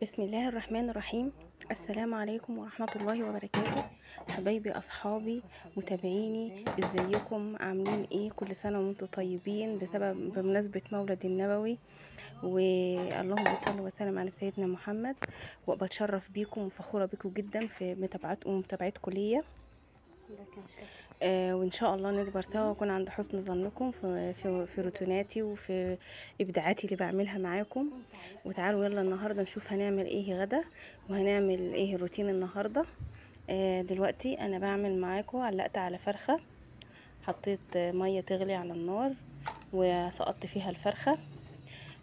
بسم الله الرحمن الرحيم. السلام عليكم ورحمة الله وبركاته. حبايبي أصحابي متابعيني، ازيكم عاملين ايه؟ كل سنة وانتم طيبين بمناسبة مولد النبوي، واللهم صل وسلم على سيدنا محمد. وبتشرف بيكم وفخورة بيكم جدا في متابعتكم ليا. وان شاء الله نكبر سوا واكون عند حسن ظنكم في روتيناتي وفي ابداعاتي اللي بعملها معاكم. وتعالوا يلا النهارده نشوف هنعمل ايه غدا وهنعمل ايه الروتين النهارده. دلوقتي انا بعمل معاكم، علقت على فرخه، حطيت ميه تغلي على النار وسقطت فيها الفرخه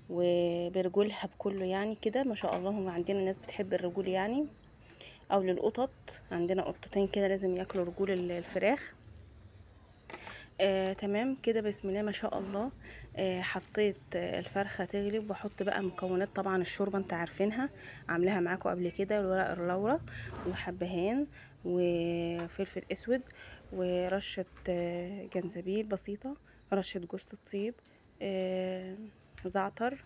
وبرجولها بكله، يعني كده ما شاء الله. هم عندنا ناس بتحب الرجول يعني، او للقطط، عندنا قطتين كده لازم ياكلوا رجول الفراخ. تمام كده، بسم الله ما شاء الله. حطيت الفرخه تغلي، وبحط بقى مكونات طبعا الشوربه انت عارفينها، عاملاها معاكم قبل كده، الورق اللورا وحبهان وفلفل اسود ورشه جنزبيل بسيطه، رشه جوز الطيب، زعتر،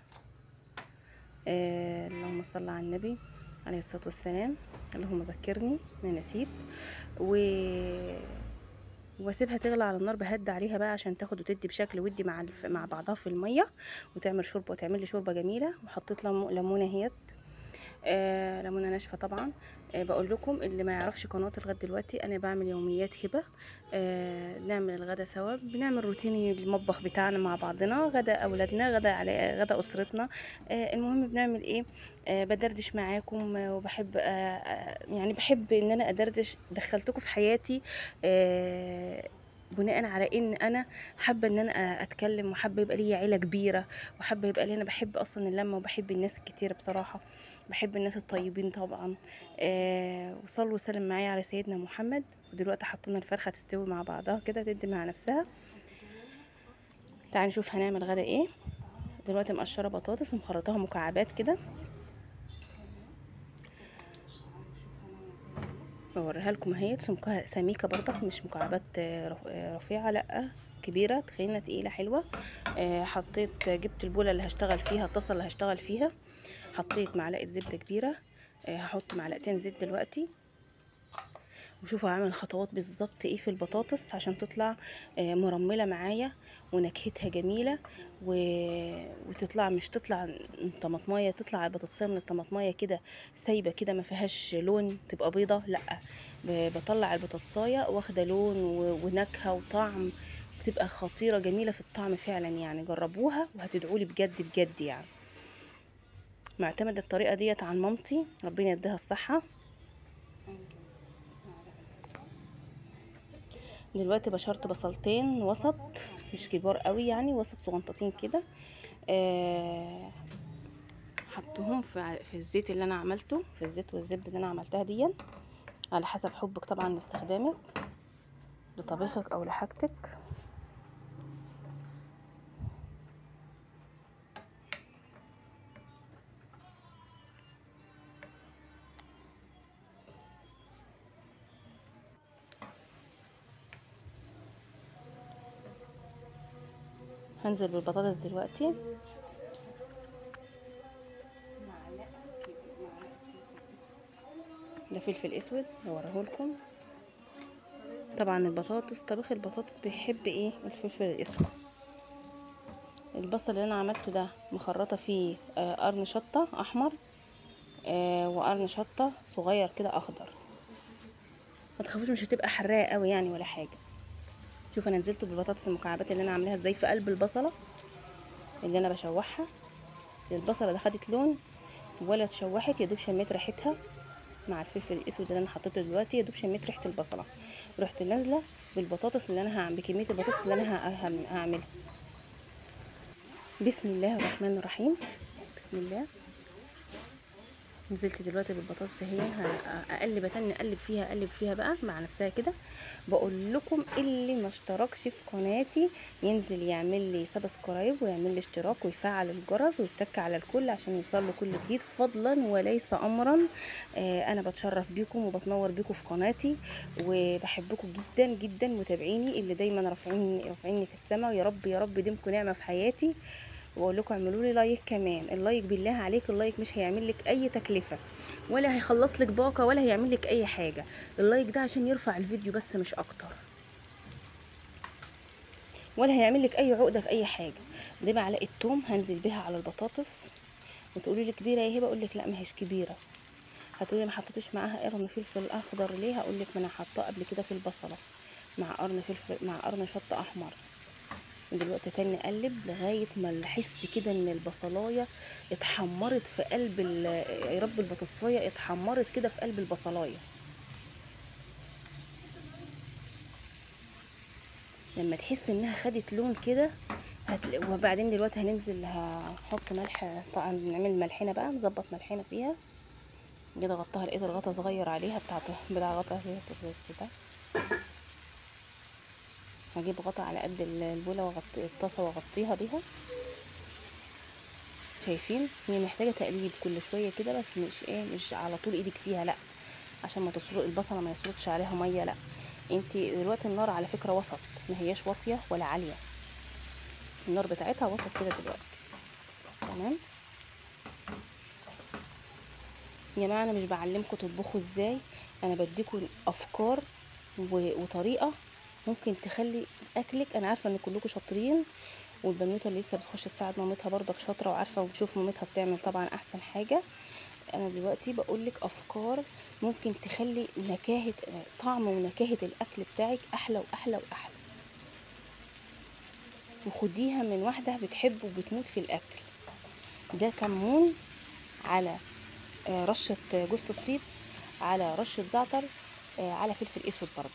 اللهم صل على النبي عليه الصلاه والسلام، اللهم ذكرني ما نسيت. واسيبها تغلى على النار، بهد عليها بقى عشان تاخد وتدي بشكل ودي مع بعضها في الميه، وتعمل شوربه، وتعمل لي شوربه جميله. وحطيت ليمونه اهيت، ليمونه ناشفه طبعا. بقول لكم اللي ما يعرفش قناتي لغايه دلوقتي، انا بعمل يوميات هبه. نعمل الغدا سوا، بنعمل روتين المطبخ بتاعنا مع بعضنا، غدا اولادنا، غدا على غدا اسرتنا. المهم بنعمل ايه؟ بدردش معاكم، وبحب يعني بحب ان انا ادردش، دخلتكم في حياتي بناء على ان انا حابه ان انا اتكلم، وحابه يبقى لي عيله كبيره، وحابه يبقى لي، انا بحب اصلا اللمه وبحب الناس الكتيره بصراحه، بحب الناس الطيبين طبعا. وصلوا وسلم معايا على سيدنا محمد. ودلوقتي حطينا الفرخه تستوي مع بعضها كده، تدي مع نفسها. تعالوا نشوف هنعمل غدا ايه. دلوقتي مقشره بطاطس ومخرطاها مكعبات كده، بوريها لكم اهي. سمكها سميكه برضك، مش مكعبات رفيعه، لا كبيره تخينه تقيله حلوه. حطيت، جبت البوله اللي هشتغل فيها، الطاسه اللي هشتغل فيها، حطيت معلقه زبده كبيره. هحط معلقتين زيت دلوقتي، وشوفوا هعمل خطوات بالظبط ايه في البطاطس عشان تطلع مرمله معايا ونكهتها جميله، وتطلع، مش تطلع طماطمايه، تطلع البطاطسيه من الطماطمايه كده سايبه كده ما فيهاش لون، تبقى بيضه، لا، بطلع البطاطسايه واخده لون ونكهه وطعم، بتبقى خطيره جميله في الطعم فعلا يعني. جربوها وهتدعولي بجد بجد يعني. معتمده الطريقه ديت عن مامتي، ربنا يديها الصحه. دلوقتي بشرت بصلتين وسط، مش كبار قوي يعني، وسط صغنطتين كده. حطهم في الزيت اللي انا عملته، في الزيت والزبده اللي انا عملتها دي، على حسب حبك طبعا لاستخدامك لطبيخك او لحاجتك. هنزل بالبطاطس دلوقتي. ده فلفل اسود هوريهولكم. طبعا البطاطس، طبيخ البطاطس بيحب ايه؟ الفلفل الاسود. البصل اللي انا عملته ده مخرطه فيه قرن شطه احمر، وقرن شطه صغير كده اخضر. ما تخافوش، مش هتبقى حراقه قوي يعني ولا حاجه. شوف انا نزلت بالبطاطس المكعبات اللي انا عاملاها ازاي في قلب البصله اللي انا بشوحها. البصله ده خدت لون ولا اتشوحت، يا دوب شميت ريحتها مع الفلفل الاسود اللي انا حطيته دلوقتي، يا دوب شميت ريحه البصله، رحت نازله بالبطاطس اللي انا هعمل، بكميه البطاطس اللي انا هعملها. بسم الله الرحمن الرحيم. بسم الله. نزلت دلوقتي بالبطاطس اهي، اقلب اقلب فيها بقى مع نفسها كده. بقول لكم اللي ما اشتركش في قناتي ينزل يعمل لي سبسكرايب ويعمل لي اشتراك ويفعل الجرس ويتك على الكل عشان يوصل له كل جديد، فضلا وليس امرا. انا بتشرف بيكم وبتنور بيكم في قناتي، وبحبكم جدا جدا، متابعيني اللي دايما رافعيني في السماء، ويا رب يا رب ديمكم نعمه في حياتي. واقول لكم اعملوا لي لايك كمان. اللايك بالله عليك، اللايك مش هيعمل لك اي تكلفه، ولا هيخلص لك باقه، ولا هيعمل لك اي حاجه. اللايك ده عشان يرفع الفيديو بس، مش اكتر، ولا هيعمل لك اي عقده في اي حاجه. دي معلقه توم هنزل بيها على البطاطس. وتقولي لي كبيره يا هبه، اقول لك لا ما هيش كبيره. هتقولي ما حطيتش معاها قرن فلفل اخضر ليه؟ هقول لك ما انا حاطاه قبل كده في البصله مع قرن فلفل مع قرن شطه احمر. ودلوقتي تاني نقلب لغايه ما نحس كده ان البصلايه اتحمرت في قلب يا رب البطاطسايه اتحمرت كده في قلب البصلايه. لما تحس انها خدت لون كده وبعدين دلوقتي هننزل هحط ملح. طبعا نعمل ملحنا بقى، نظبط ملحنا فيها كده. غطاها، لقيت الغطا صغير عليها بتاع غطا الرز ده. هجيب غطا على قد البوله واغطي الطاسه واغطيها بيها. شايفين هي محتاجه تقليب كل شويه كده، بس مش على طول ايدك فيها، لا، عشان ما تسرق البصله، ما يسرقش عليها ميه. لا، انت دلوقتي النار على فكره وسط، ما هياش واطيه ولا عاليه، النار بتاعتها وسط كده دلوقتي. تمام يا جماعه، انا مش بعلمكم تطبخوا ازاي، انا بديكم افكار وطريقه ممكن تخلي اكلك. انا عارفه ان كلكم شاطرين، والبنوته اللي لسه بتخش تساعد مامتها برضك شاطره وعارفه وبتشوف مامتها بتعمل طبعا احسن حاجه. انا دلوقتي بقول لك افكار ممكن تخلي نكهه، طعم ونكهه الاكل بتاعك احلى واحلى واحلى. وخديها من واحده بتحب وبتموت في الاكل. ده كمون على رشه جوز الطيب، على رشه زعتر، على فلفل اسود برضه.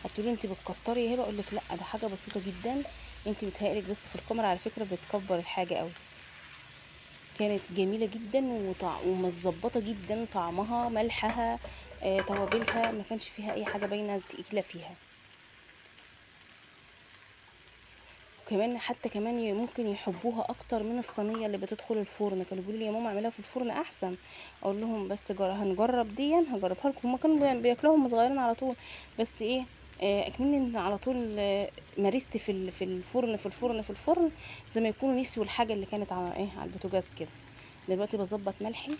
هتقولي انت بتكتري يا هبه، اقول لك لا، ده حاجه بسيطه جدا. انت بتهيألك بس في الكاميرا على فكره بتكبر الحاجه قوي. كانت جميله جدا ومتظبطه جدا، طعمها ملحها توابلها ما كانش فيها اي حاجه باينه تقيله فيها. وكمان حتى كمان ممكن يحبوها اكتر من الصينيه اللي بتدخل الفرن. كانوا بيقولوا لي يا ماما اعملها في الفرن احسن. اقول لهم بس هنجرب دي، هجربها لكم. هما كانوا بياكلوها هم صغيرين على طول، بس ايه، اكمني على طول مارست في الفرن زي ما يكونوا نسيوا الحاجه اللي كانت على ايه، على البوتاجاز كده. دلوقتي بظبط ملحي.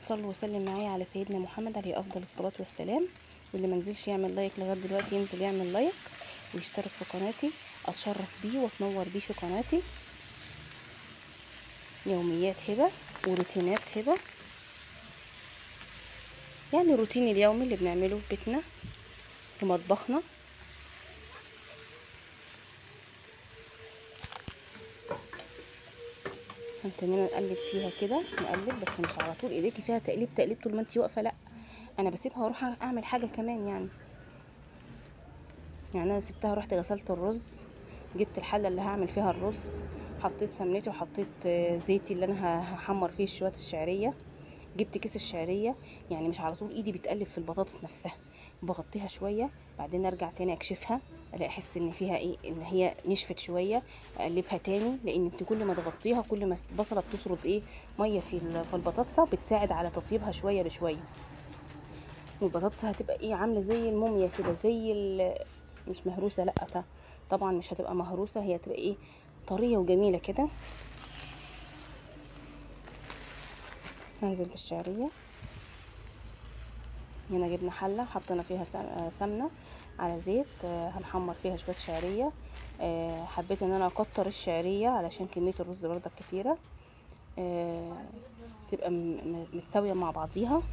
صلوا وسلم معايا على سيدنا محمد عليه افضل الصلاه والسلام. واللي منزلش يعمل لايك لغايه دلوقتي ينزل يعمل لايك ويشترك في قناتي، اتشرف بيه واتنور بيه في قناتي. يوميات هبه وروتينات هبه، يعني الروتين اليومي اللي بنعمله في بيتنا في مطبخنا. هنتنينا نقلب فيها كده، نقلب بس مش على طول ايديكي فيها تقليب طول ما انتي واقفه، لا، انا بسيبها واروح اعمل حاجه كمان. يعني انا سبتها، رحت غسلت الرز، جبت الحله اللي هعمل فيها الرز، حطيت سمنتي وحطيت زيتي اللي انا هحمر فيه شويه الشعريه. جبت كيس الشعريه، يعني مش على طول ايدي بتقلب في البطاطس نفسها، بغطيها شويه، بعدين ارجع تاني اكشفها، الاقي احس ان فيها ايه، ان هي نشفت شويه، اقلبها تاني. لان انت كل ما تغطيها كل ما البصله بتسرد ايه، ميه في البطاطسه، بتساعد على تطيبها شويه بشويه. والبطاطس هتبقى ايه، عامله زي الموميا كده، مش مهروسه، لا، طبعا مش هتبقى مهروسه، هي هتبقى ايه، طريه وجميله كده. هنزل بالشعريه. هنا جبنا حله حطينا فيها سمنه على زيت، هنحمر فيها شويه شعريه. حبيت ان انا اكتر الشعريه علشان كميه الرز برضك كتيره، تبقى متساويه مع بعضيها.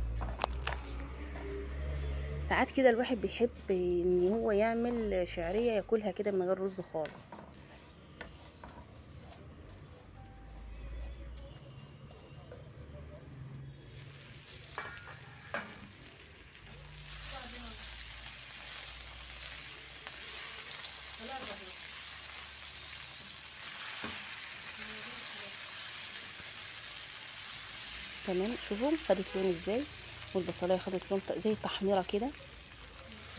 ساعات كده الواحد بيحب ان هو يعمل شعريه ياكلها كده من غير رز خالص. تمام، شوفوا خدت لون ازاي، والبصلايه خدت لون زي تحميره كده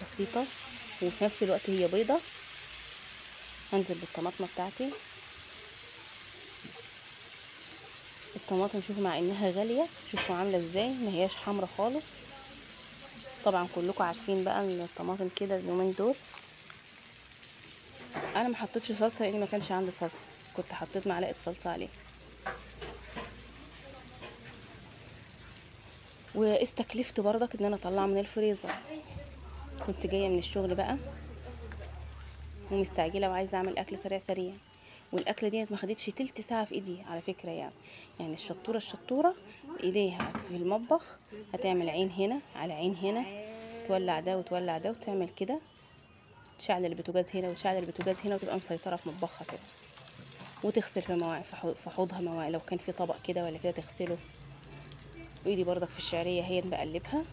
بسيطه، وفي نفس الوقت هي بيضه. هنزل بالطماطم بتاعتي. الطماطم شوفوا مع انها غاليه، شوفوا عامله ازاي، ما هياش حمرا خالص. طبعا كلكم عارفين بقى ان الطماطم كده اليومين دول انا ما حطيتش صلصه لان ما كانش عندي صلصه، كنت حطيت معلقه صلصه عليه. واستكلفت برضك ان انا اطلعه من الفريزر، كنت جايه من الشغل بقى ومستعجله وعايزه اعمل اكل سريع سريع، والاكله ديت ما خدتش تلت ساعه في ايدي على فكره يعني الشطوره ايديها في المطبخ، هتعمل عين هنا على عين هنا، تولع ده وتولع ده وتعمل كده، تشعل البوتاجاز هنا وتشعل البوتاجاز هنا، وتبقى مسيطره في مطبخها كده. وتغسل في مواعي في حوضها مواعي، لو كان في طبق كده ولا كده تغسله. وايدي برضك في الشعريه هي بقلبها،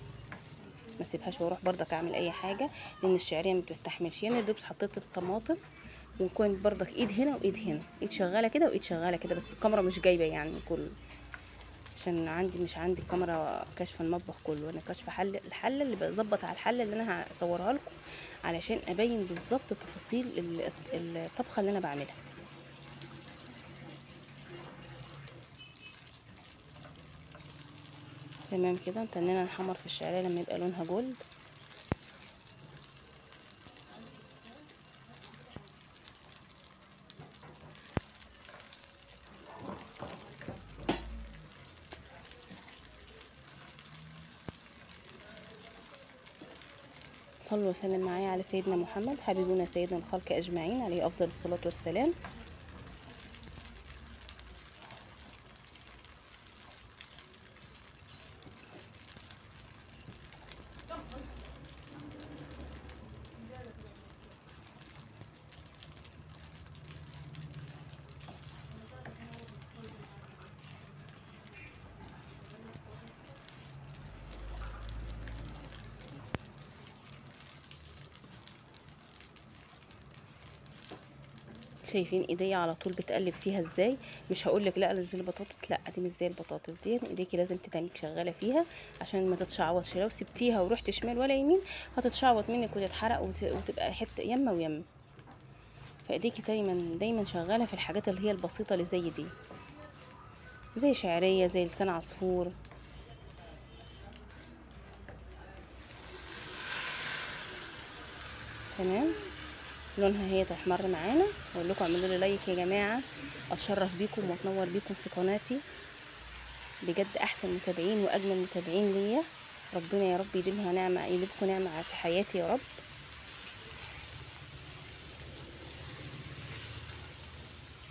ما سيبهاش واروح برضك اعمل اي حاجه، لان الشعريه ما بتستحملش. يعني دوب حطيت الطماطم، وكنت برضك ايد هنا وايد هنا، ايد شغاله كده وايد شغاله كده، بس الكاميرا مش جايبه يعني كله، عشان مش عندي الكاميرا كشف المطبخ كله، انا كشف الحله اللي بظبط على الحله اللي انا هصورها لكم، علشان ابين بالظبط تفاصيل الطبخه اللي انا بعملها. تمام كده، نتنينا نحمر في الشعريه لما يبقى لونها جولد. صلوا وسلم معايا على سيدنا محمد حبيبنا سيدنا الخلق اجمعين، عليه افضل الصلاه والسلام. شايفين ايديا على طول بتقلب فيها ازاي؟ مش هقولك لا زي البطاطس، لا دي مش زي البطاطس، دي ايديكي لازم تتنك شغاله فيها عشان ما تتشعوطش، لو سبتيها ورحت شمال ولا يمين هتتشعوط منك وتتحرق وتبقى حته يمه ويمه. فايديكي دايما شغاله في الحاجات اللي هي البسيطه اللي زي دي، زي شعريه، زي لسان عصفور. تمام، لونها هي تحمر معانا. واقول لكم اعملوا لي لايك يا جماعه، اتشرف بيكم واتنور بيكم في قناتي، بجد احسن متابعين واجمل متابعين ليا، ربنا يا رب يديمها نعمه، يديمكم نعمه في حياتي يا رب.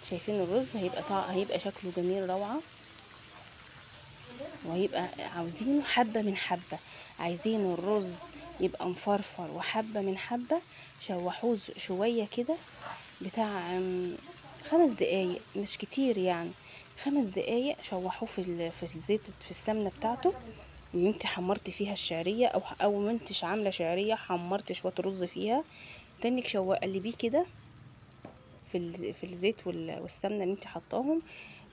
شايفين الرز هيبقى شكله جميل روعه، وهيبقى عاوزينه حبه من حبه، عايزين الرز يبقى مفرفر وحبه من حبه، شوحوه شويه كده بتاع 5 دقايق، مش كتير يعني، 5 دقايق شوحوه في الزيت، في السمنه بتاعته اللي انت حمرتي فيها الشعريه، او ما انتش عامله شعريه حمرت شويه رز فيها، تانيك قلبيه كده في الزيت والسمنه اللي انت حطاهم،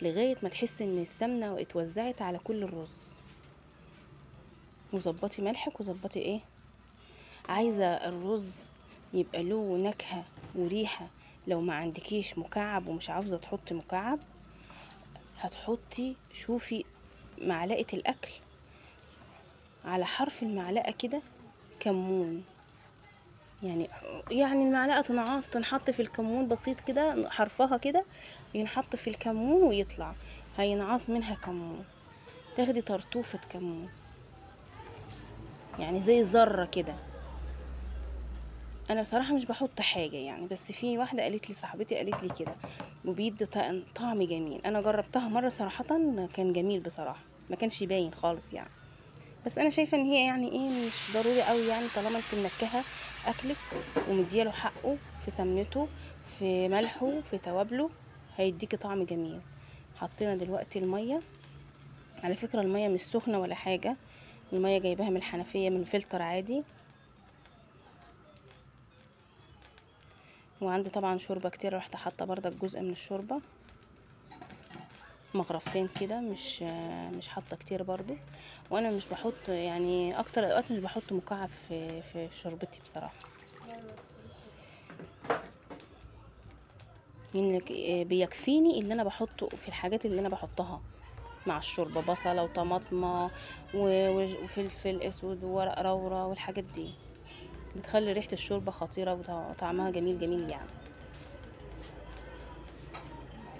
لغايه ما تحسي ان السمنه اتوزعت على كل الرز. وظبطي ملحك وظبطي ايه، عايزه الرز يبقى له نكهه وريحه، لو ما عندكيش مكعب ومش عاوزه تحطي مكعب، هتحطي شوفي معلقه الاكل على حرف المعلقه كده كمون، يعني المعلقه تنحط في الكمون بسيط كده، حرفها كده ينحط في الكمون ويطلع هينعص منها كمون، تاخدي طرطوفه كمون يعني زي ذره كده. انا بصراحه مش بحط حاجه يعني، بس في واحده قالت لي، صاحبتي قالت لي كده، وبيدي طعم جميل. انا جربتها مره صراحه كان جميل بصراحه، ما كانش باين خالص يعني، بس انا شايفه ان هي يعني ايه مش ضروري قوي يعني، طالما انت منكهه اكلك ومدياله حقه في سمنته في ملحه في توابله، هيديكي طعم جميل. حطينا دلوقتي الميه، على فكره الميه مش سخنه ولا حاجه، الميه جايباها من الحنفيه من الفلتر عادي. وعندي طبعا شوربه كتير، رحت حاطه بردك جزء من الشوربه، مغرفتين كده، مش حاطه كتير برضو. وانا مش بحط يعني اكتر الاوقات مش بحط مكعب في شوربتي بصراحه، يعني بيكفيني اللي انا بحطه في الحاجات اللي انا بحطها مع الشوربه، بصله وطماطمه وفلفل اسود وورق لورا، والحاجات دي بتخلي ريحه الشوربه خطيره وطعمها جميل جميل يعني.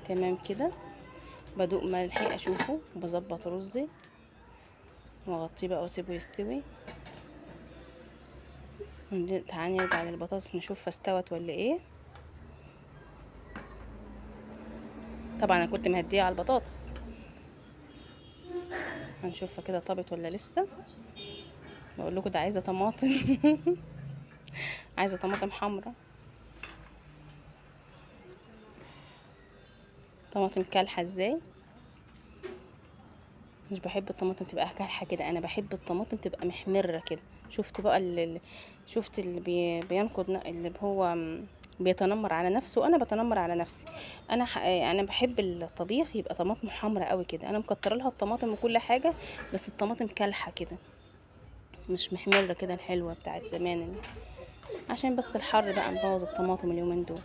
تمام كده. بدوق ملحي اشوفه، وبظبط رزي واغطيه بقى واسيبه يستوي. تعالى نرجع للبطاطس نشوفها استوت ولا ايه. طبعا انا كنت مهديه على البطاطس. هنشوفها كده طابت ولا لسه. بقول لكم ده عايزه طماطم. عايزه طماطم حمراء، طماطم كالحه ازاي. مش بحب الطماطم تبقى كالحه كده، انا بحب الطماطم تبقى محمره كده. شفت بقى شفت اللي بينقض، اللي هو بيتنمر على نفسه، انا بتنمر على نفسي. انا بحب الطبيخ يبقى طماطم حمراء قوي كده. انا مكتره لها الطماطم وكل حاجه، بس الطماطم كالحه كده مش محمره كده الحلوه بتاعت زمان، عشان بس الحر بقى مبوظ الطماطم اليومين دول.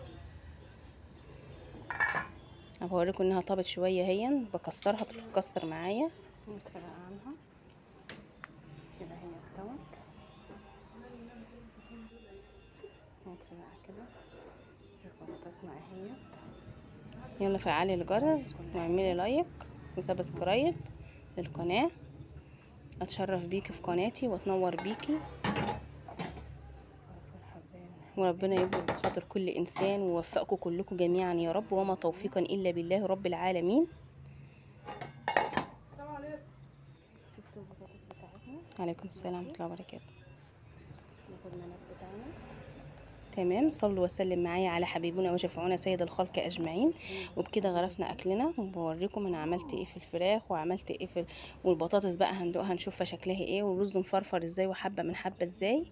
هوريكم انها طابت شويه، هي بكسرها بتتكسر معايا. نتفرق عنها كده، هي استوت. نتفرق كده، البطاطس اهيت. يلا فعلي الجرس واعملي لايك وسبسكرايب للقناه. اتشرف بيكي في قناتي واتنور بيكي، وربنا يبارك بخاطر كل انسان ويوفقكم كلكم جميعا يا رب، وما توفيقا الا بالله رب العالمين. السلام عليكم. عليكم السلام ورحمه الله وبركاته. تمام. صلوا وسلم معايا على حبيبنا وشفعونا سيد الخلق اجمعين. وبكده غرفنا اكلنا، وبوريكم انا عملت ايه في الفراخ وعملت ايه في والبطاطس بقى هندوقها هنشوفها شكلها ايه، والرز مفرفر ازاي وحبه من حبه ازاي.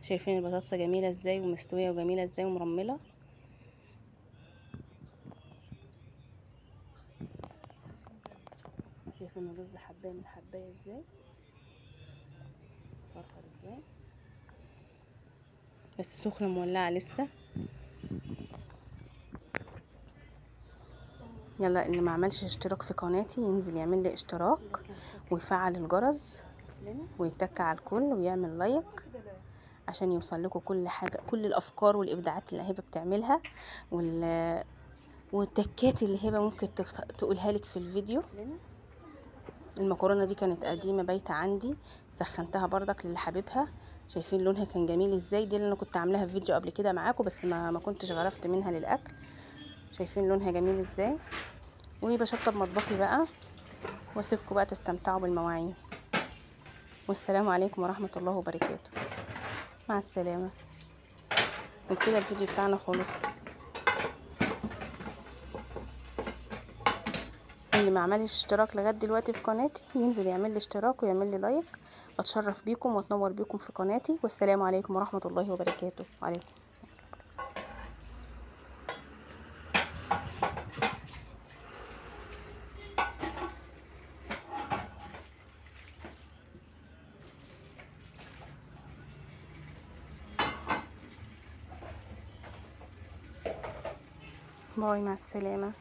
شايفين البطاطس جميله ازاي ومستويه وجميله ازاي ومرمله. شايفين الرز حبايه من حبايه ازاي، فرفر ازاي، بس سخنه مولعه لسه. يلا اللي ما عملش اشتراك في قناتي ينزل يعمل لي اشتراك ويفعل الجرس ويتك على الكل ويعمل لايك، عشان يوصل لكم كل حاجه، كل الافكار والابداعات اللي هبه بتعملها، والتكات اللي هبه ممكن تقولها لك في الفيديو. المكرونه دي كانت قديمه بايته عندي، سخنتها بردك للي حبيبها. شايفين لونها كان جميل ازاي. دي اللي انا كنت عاملاها في فيديو قبل كده معاكم، بس ما كنتش غرفت منها للاكل. شايفين لونها جميل ازاي. وبشطب مطبخي بقى، واسيبكم بقى تستمتعوا بالمواعين. والسلام عليكم ورحمه الله وبركاته. مع السلامه. وكده الفيديو بتاعنا خلص. اللي ما عملش اشتراك لغايه دلوقتي في قناتي ينزل يعمل لي اشتراك ويعمل لي لايك. اتشرف بيكم واتنور بيكم في قناتي. والسلام عليكم ورحمه الله وبركاته. وعليكم. باي، مع السلامه.